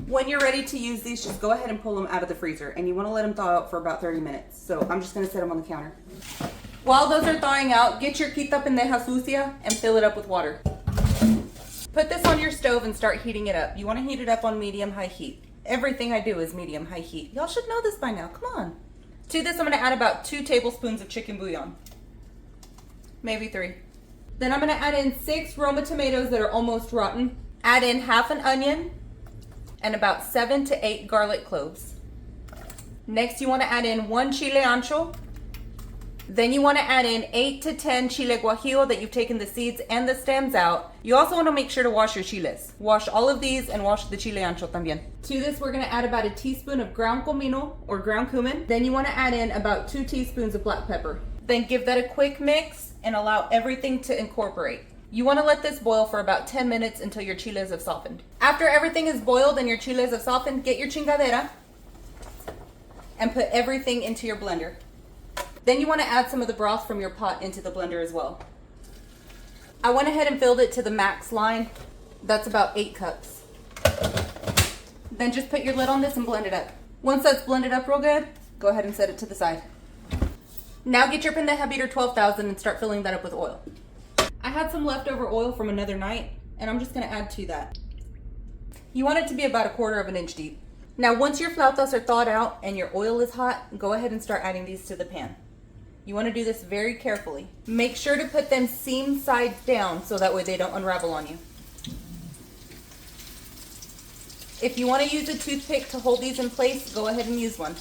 When you're ready to use these, just go ahead and pull them out of the freezer, and you want to let them thaw out for about 30 minutes. So I'm just going to set them on the counter. While those are thawing out, get your quita pendeja sucia and fill it up with water. Put this on your stove and start heating it up. You want to heat it up on medium-high heat. Everything I do is medium-high heat. Y'all should know this by now. Come on. To this, I'm going to add about 2 tablespoons of chicken bouillon. Maybe 3. Then I'm going to add in 6 Roma tomatoes that are almost rotten. Add in half an onion and about 7 to 8 garlic cloves. Next, you want to add in 1 chile ancho. Then you want to add in 8 to 10 chile guajillo that you've taken the seeds and the stems out. You also want to make sure to wash your chiles. Wash all of these and wash the chile ancho también. To this, we're going to add about a teaspoon of ground comino or ground cumin. Then you want to add in about 2 teaspoons of black pepper. Then give that a quick mix and allow everything to incorporate. You want to let this boil for about 10 minutes until your chiles have softened. After everything is boiled and your chiles have softened, get your chingadera and put everything into your blender. Then you want to add some of the broth from your pot into the blender as well. I went ahead and filled it to the max line. That's about 8 cups. Then just put your lid on this and blend it up. Once that's blended up real good, go ahead and set it to the side. Now get your pendeja beater 12,000 and start filling that up with oil. I had some leftover oil from another night, and I'm just going to add to that. You want it to be about 1/4 of an inch deep. Now once your flautas are thawed out and your oil is hot, go ahead and start adding these to the pan. You want to do this very carefully. Make sure to put them seam sides down so that way they don't unravel on you. If you want to use a toothpick to hold these in place, go ahead and use one.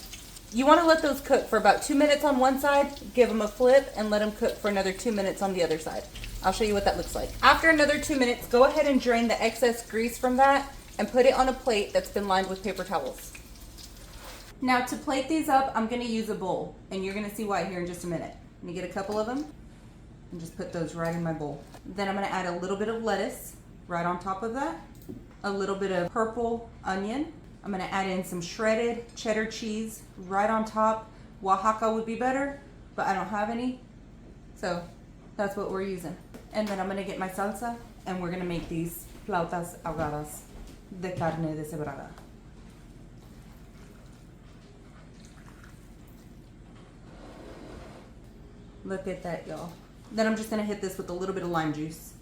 You want to let those cook for about 2 minutes on one side, give them a flip, and let them cook for another 2 minutes on the other side. I'll show you what that looks like. After another 2 minutes, go ahead and drain the excess grease from that and put it on a plate that's been lined with paper towels. Now to plate these up, I'm going to use a bowl, and you're going to see why here in just a minute. I'm going to get a couple of them and just put those right in my bowl. Then I'm going to add a little bit of lettuce right on top of that, a little bit of purple onion. I'm going to add in some shredded cheddar cheese right on top. Oaxaca would be better, but I don't have any, so that's what we're using. And then I'm going to get my salsa, and we're going to make these flautas ahogadas de carne deshebrada. Look at that, y'all. Then I'm just going to hit this with a little bit of lime juice.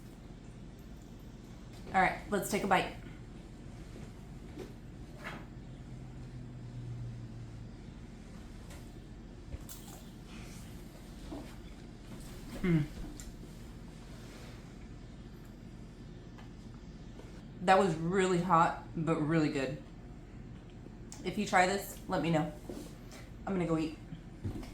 All right, let's take a bite. That was really hot, but really good. If you try this, let me know. I'm gonna go eat.